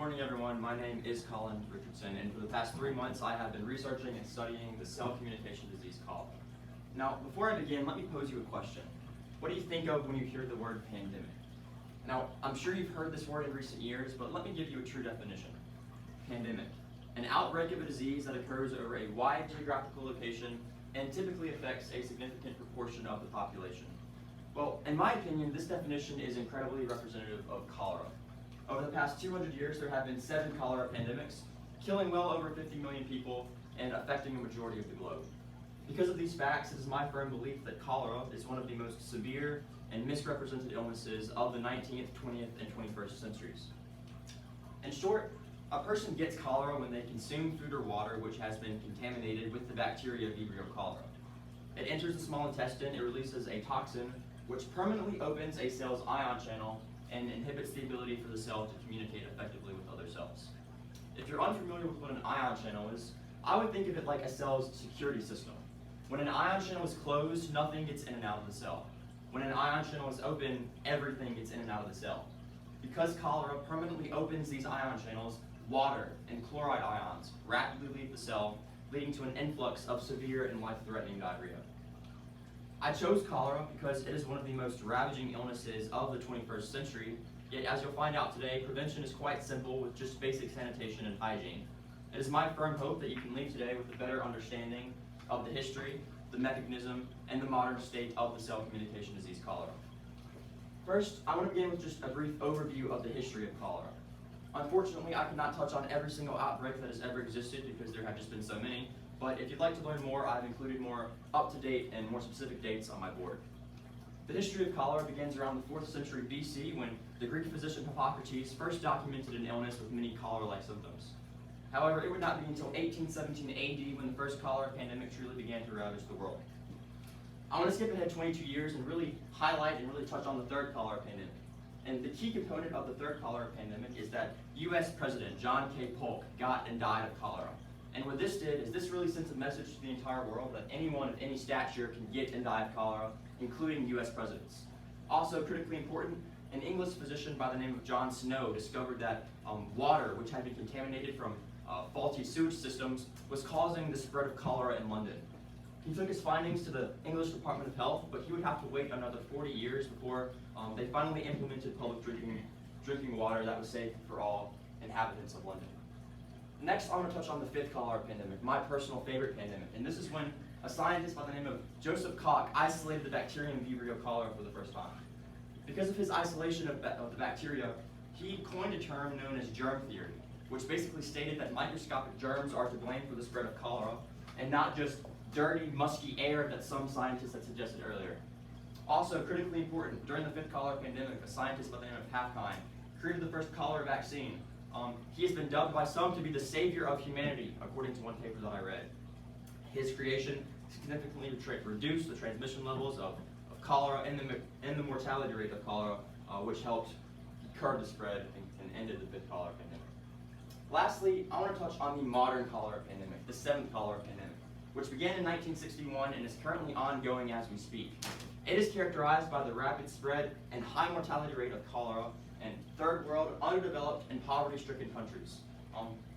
morning, everyone. My name is Colin Richardson, and for the past 3 months, I have been researching and studying the cell communication disease cholera. Now, before I begin, let me pose you a question. What do you think of when you hear the word pandemic? Now, I'm sure you've heard this word in recent years, but let me give you a true definition. Pandemic, an outbreak of a disease that occurs over a wide geographical location and typically affects a significant proportion of the population. Well, in my opinion, this definition is incredibly representative of cholera. Over the past 200 years, there have been 7 cholera pandemics, killing well over 50 million people and affecting a majority of the globe. Because of these facts, it is my firm belief that cholera is one of the most severe and misrepresented illnesses of the 19th, 20th, and 21st centuries. In short, a person gets cholera when they consume food or water which has been contaminated with the bacteria Vibrio cholera. It enters the small intestine, it releases a toxin which permanently opens a cell's ion channel and inhibits the ability for the cell to communicate effectively with other cells. If you're unfamiliar with what an ion channel is, I would think of it like a cell's security system. When an ion channel is closed, nothing gets in and out of the cell. When an ion channel is open, everything gets in and out of the cell. Because cholera permanently opens these ion channels, water and chloride ions rapidly leave the cell, leading to an influx of severe and life-threatening diarrhea. I chose cholera because it is one of the most ravaging illnesses of the 21st century, yet as you'll find out today, prevention is quite simple with just basic sanitation and hygiene. It is my firm hope that you can leave today with a better understanding of the history, the mechanism, and the modern state of the cell communication disease cholera. First, I want to begin with just a brief overview of the history of cholera. Unfortunately, I cannot touch on every single outbreak that has ever existed because there have just been so many, but if you'd like to learn more, I've included more up-to-date and more specific dates on my board. The history of cholera begins around the 4th century BC when the Greek physician Hippocrates first documented an illness with many cholera-like symptoms. However, it would not be until 1817 AD when the first cholera pandemic truly began to ravage the world. I want to skip ahead 22 years and really highlight and really touch on the third cholera pandemic. And the key component of the third cholera pandemic is that U.S. President John K. Polk got and died of cholera. And what this did is this really sent a message to the entire world that anyone of any stature can get and die of cholera, including U.S. presidents. Also critically important, an English physician by the name of John Snow discovered that water, which had been contaminated from faulty sewage systems, was causing the spread of cholera in London. He took his findings to the English Department of Health, but he would have to wait another 40 years before they finally implemented public drinking water that was safe for all inhabitants of London. Next, I want to touch on the 5th cholera pandemic, my personal favorite pandemic, and this is when a scientist by the name of Joseph Koch isolated the bacterium Vibrio cholera for the first time. Because of his isolation of the bacteria, he coined a term known as germ theory, which basically stated that microscopic germs are to blame for the spread of cholera, and not just dirty, musky air that some scientists had suggested earlier. Also, critically important, during the 5th cholera pandemic, a scientist by the name of Halfkind created the first cholera vaccine. He has been dubbed by some to be the savior of humanity, according to one paper that I read. His creation significantly reduced the transmission levels of cholera and the mortality rate of cholera, which helped curb the spread and ended the 5th cholera pandemic. Lastly, I want to touch on the modern cholera pandemic, the 7th cholera pandemic, which began in 1961 and is currently ongoing as we speak. It is characterized by the rapid spread and high mortality rate of cholera in third world, underdeveloped, and poverty-stricken countries.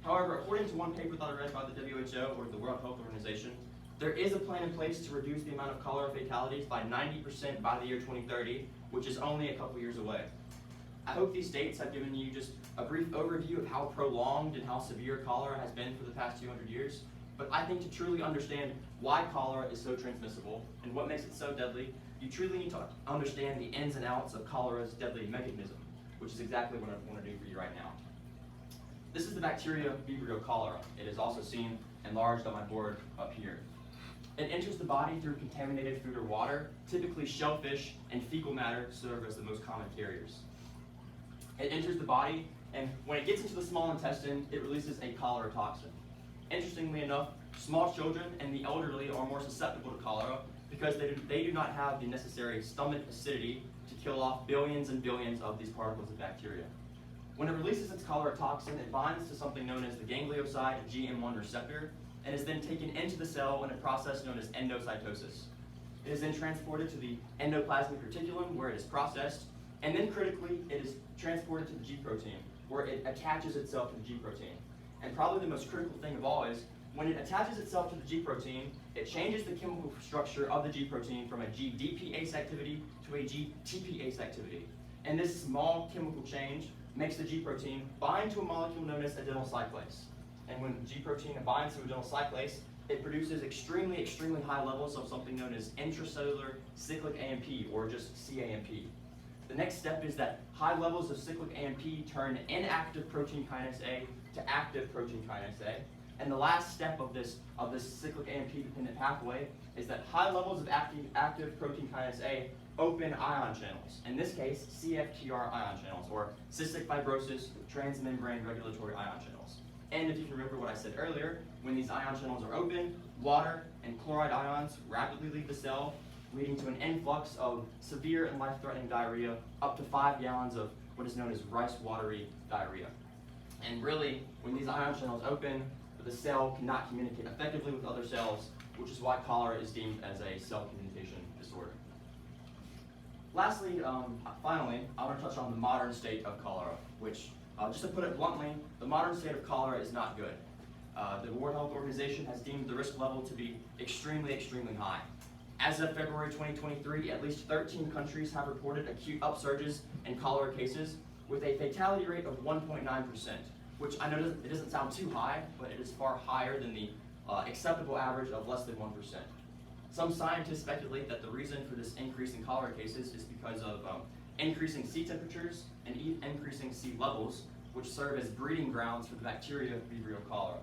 However, according to one paper that I read by the WHO, or the World Health Organization, there is a plan in place to reduce the amount of cholera fatalities by 90% by the year 2030, which is only a couple years away. I hope these dates have given you just a brief overview of how prolonged and how severe cholera has been for the past 200 years. But I think to truly understand why cholera is so transmissible and what makes it so deadly, you truly need to understand the ins and outs of cholera's deadly mechanism, which is exactly what I want to do for you right now. This is the bacteria Vibrio cholera. It is also seen enlarged on my board up here. It enters the body through contaminated food or water. Typically shellfish and fecal matter serve as the most common carriers. It enters the body, and when it gets into the small intestine, it releases a cholera toxin. Interestingly enough, small children and the elderly are more susceptible to cholera because they do not have the necessary stomach acidity to kill off billions and billions of these particles of bacteria. When it releases its cholera toxin, it binds to something known as the ganglioside GM1 receptor and is then taken into the cell in a process known as endocytosis. It is then transported to the endoplasmic reticulum where it is processed, and then critically, it is transported to the G protein, where it attaches itself to the G protein. And probably the most critical thing of all is when it attaches itself to the G protein, it changes the chemical structure of the G protein from a GDPase activity to a GTPase activity. And this small chemical change makes the G protein bind to a molecule known as adenyl cyclase. And when G protein binds to adenyl cyclase, it produces extremely high levels of something known as intracellular cyclic AMP, or just CAMP. The next step is that high levels of cyclic AMP turn inactive protein kinase A to active protein kinase A. And the last step of this cyclic AMP dependent pathway is that high levels of active protein kinase A open ion channels. In this case, CFTR ion channels, or cystic fibrosis transmembrane regulatory ion channels. And if you can remember what I said earlier, when these ion channels are open, water and chloride ions rapidly leave the cell, leading to an influx of severe and life-threatening diarrhea, up to 5 gallons of what is known as rice-watery diarrhea. And really, when these ion channels open, the cell cannot communicate effectively with other cells, which is why cholera is deemed as a cell communication disorder. Lastly, finally, I want to touch on the modern state of cholera, which, just to put it bluntly, the modern state of cholera is not good. The World Health Organization has deemed the risk level to be extremely high. As of February 2023, at least 13 countries have reported acute upsurges in cholera cases with a fatality rate of 1.9%, which I know it doesn't sound too high, but it is far higher than the acceptable average of less than 1%. Some scientists speculate that the reason for this increase in cholera cases is because of increasing sea temperatures and increasing sea levels, which serve as breeding grounds for the bacteria Vibrio cholera.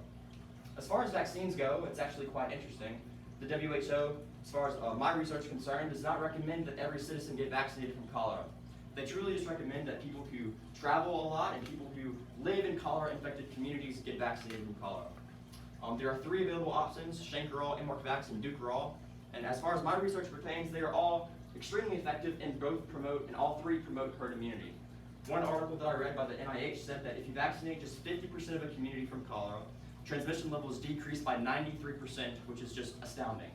As far as vaccines go, it's actually quite interesting. The WHO, as far as my research is concerned, does not recommend that every citizen get vaccinated from cholera. They truly just recommend that people who travel a lot and people who live in cholera-infected communities get vaccinated from cholera. There are 3 available options: Shankerol, MRvax, and Dukoral. And as far as my research pertains, they are all extremely effective and all 3 promote herd immunity. One article that I read by the NIH said that if you vaccinate just 50% of a community from cholera, transmission levels decrease by 93%, which is just astounding.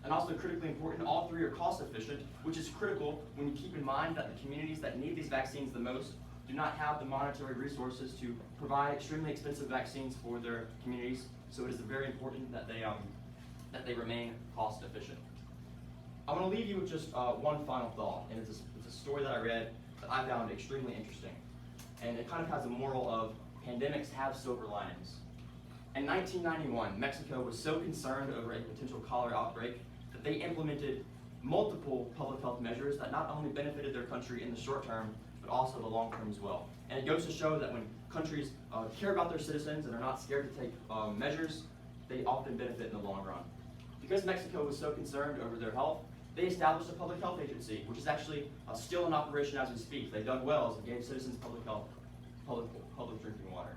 And also critically important, all 3 are cost efficient, which is critical when you keep in mind that the communities that need these vaccines the most do not have the monetary resources to provide extremely expensive vaccines for their communities. So it is very important that they remain cost efficient. I want to leave you with just one final thought, and it's a story that I read that I found extremely interesting. And it kind of has a moral of pandemics have silver linings. In 1991, Mexico was so concerned over a potential cholera outbreak that they implemented multiple public health measures that not only benefited their country in the short term, but also the long term as well. And it goes to show that when countries care about their citizens and are not scared to take measures, they often benefit in the long run. Because Mexico was so concerned over their health, they established a public health agency, which is actually still in operation as we speak. They dug wells and gave citizens public drinking water.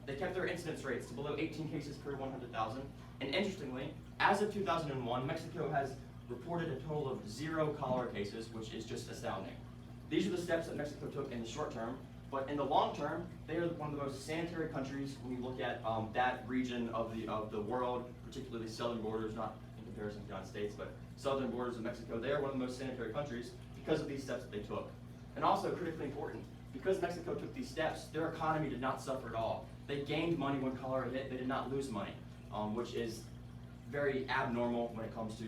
They kept their incidence rates to below 18 cases per 100,000. And interestingly, as of 2001, Mexico has reported a total of 0 cholera cases, which is just astounding. These are the steps that Mexico took in the short term, but in the long term, they are one of the most sanitary countries when you look at that region of the world, particularly the southern borders, not in comparison to the United States, but southern borders of Mexico. They are one of the most sanitary countries because of these steps that they took. And also critically important, because Mexico took these steps, their economy did not suffer at all. They gained money when cholera hit, they did not lose money, which is very abnormal when it comes to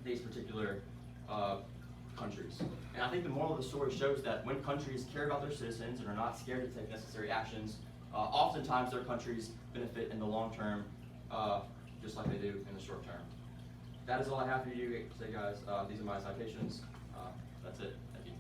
these particular countries. And I think the moral of the story shows that when countries care about their citizens and are not scared to take necessary actions, oftentimes their countries benefit in the long term, just like they do in the short term. That is all I have for you today, guys. These are my citations. That's it. Thank you.